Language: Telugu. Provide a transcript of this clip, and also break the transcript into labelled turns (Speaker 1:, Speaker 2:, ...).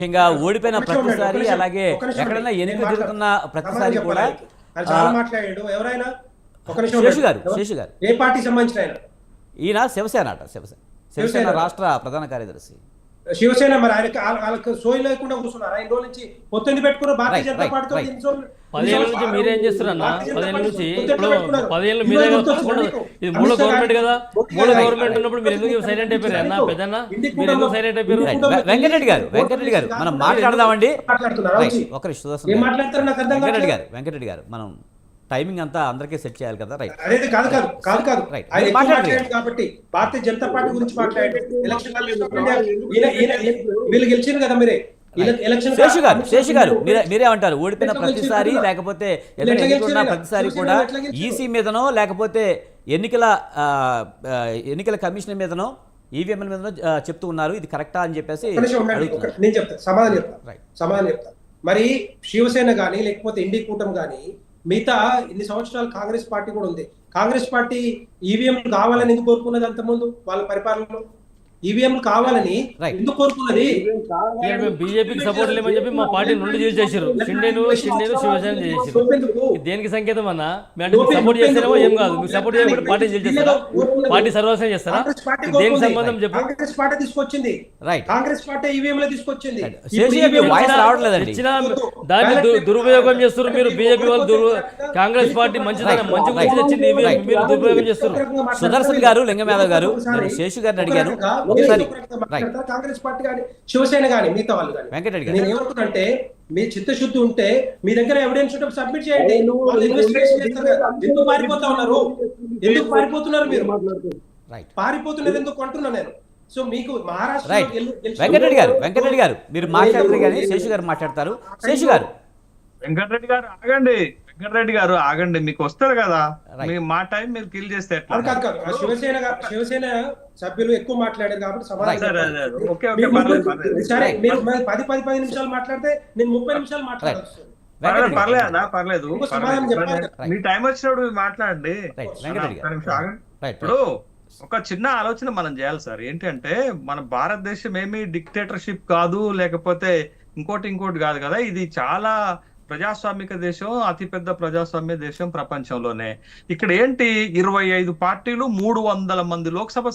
Speaker 1: ముఖ్యంగా ఓడిపోయిన ప్రతిసారి అలాగే ఎక్కడైనా ఎన్నిక జరుగుతున్న ప్రతిసారి కూడా శేషు గారు
Speaker 2: ఏ పార్టీ సంబంధించిన ఆయన?
Speaker 1: ఈయన శివసేన రాష్ట్ర ప్రధాన కార్యదర్శి.
Speaker 2: శివసేన మరి వాళ్ళకి సోయి లేకుండా కూర్చున్నారు. 5 రోజుల నుంచి పొత్తుని పెట్టుకున్న భారతీయ జనతా పార్టీతో
Speaker 3: 10 ఏళ్ళ నుంచి మీరేం చేస్తారన్న? 10 ఏళ్ళ నుంచి ఇప్పుడు 10 ఏళ్ళు మీరే ఇది మూడో గవర్నమెంట్ కదా. మూడో గవర్నమెంట్ ఉన్నప్పుడు మీరు ఎందుకు సైలెంట్ అయిపోయారు అన్న? పెద్దన్న మీరు ఎందుకు సైలెంట్ అయిపోయారు?
Speaker 1: వెంకటరెడ్డి గారు మనం మాట్లాడదామండి. ఒకరి వెంకటరెడ్డి గారు మనం టైమింగ్ అంతా అందరికీ సెట్ చేయాలి కదా. రైట్
Speaker 2: అనేది కాదు కాబట్టి భారతీయ జనతా పార్టీ గురించి మాట్లాడండి. వీళ్ళు గెలిచారు కదా మీరే.
Speaker 1: శేషు గారు మీరేమంటారు? ఓడిపోయిన ప్రతిసారి లేకపోతే ఎన్నికల ప్రతిసారి కూడా ఈసీ మీదనో లేకపోతే ఎన్నికల కమిషన్ మీదనో ఈవీఎంల మీదనో చెప్తూ ఉన్నారు, ఇది కరెక్టా అని చెప్పేసి
Speaker 2: నేను చెప్తాను, సమాధానం చెప్తాను. మరి శివసేన గానీ లేకపోతే ఇండి కూటమి గానీ మిగతా ఇన్ని సంవత్సరాలు కాంగ్రెస్ పార్టీ కూడా ఉంది. కాంగ్రెస్ పార్టీ ఈవీఎం కావాలని ఎందుకు కోరుకున్నది? అంతకుముందు వాళ్ళ పరిపాలనలో ఈవీఎం కావాలని ఎందుకు కోరుకున్నది?
Speaker 3: బీజేపీకి సపోర్ట్ లేమని చెప్పి మా పార్టీ నుండి చేశారు. షిండేను శివసేన చేశారు. దేనికి సంకేతం అన్న? సపోర్ట్ చేస్తారేమో ఏం కాదు. మీరు సపోర్ట్ చేయకుండా పార్టీ చేస్తారా? పార్టీ సర్వస్వం చేస్తారా? దేనికి సంబంధం చెప్పు.
Speaker 2: కాంగ్రెస్ పార్టీ తీసుకొచ్చింది, కాంగ్రెస్ పార్టీ ఈవీఎం లో తీసుకొచ్చింది.
Speaker 3: ఇచ్చిన దాన్ని దురుపయోగం చేస్తారు మీరు. బీజేపీ వాళ్ళు కాంగ్రెస్ పార్టీ మంచి గురించి తెచ్చింది మీరు దురుపయోగం చేస్తారు.
Speaker 1: సుదర్శన్ గారు, లింగమేధవ్ గారు, శేషు గారిని అడిగాను.
Speaker 2: కాంగ్రెస్ పార్టీ కానీ శివసేన కానీ మిగతా వాళ్ళు కానీ నేను ఏమంటున్నానంటే, మీ చిత్తశుద్ధి ఉంటే మీ దగ్గర ఎవిడెన్స్ ఉంటే సబ్మిట్ చేయండి. ఎందుకు పారిపోతా ఉన్నారు? ఎందుకు పారిపోతున్నారు మీరు? పారిపోతున్నది ఎందుకు అంటున్నా నేను. సో మీకు మహారాష్ట్ర
Speaker 1: వెంకటరెడ్డి గారు మీరు మాట్లాడతారు కానీ శేషు గారు మాట్లాడతారు. శేషు గారు
Speaker 4: వెంకటరెడ్డి గారు ఆగండి, మీకు వస్తారు కదా. మా టైం మీరు కిల్ చేస్తే
Speaker 2: శివసేన సభ్యులు ఎక్కువ మాట్లాడారు కాబట్టి సరే మీరు 10 నిమిషాలు మాట్లాడితే నేను 30 నిమిషాలు మాట్లాడాల్సి
Speaker 4: పర్లేదు. మీ టైం వచ్చినప్పుడు మాట్లాడండి. ఇప్పుడు ఒక చిన్న ఆలోచన మనం చేయాలి సార్. ఏంటంటే మన భారతదేశం ఏమి డిక్టేటర్షిప్ కాదు, లేకపోతే ఇంకోటి కాదు కదా. ఇది చాలా ప్రజాస్వామిక దేశం, అతిపెద్ద ప్రజాస్వామ్య దేశం ప్రపంచంలోనే. ఇక్కడ ఏంటి 25 పార్టీలు, 300 మంది లోక్సభ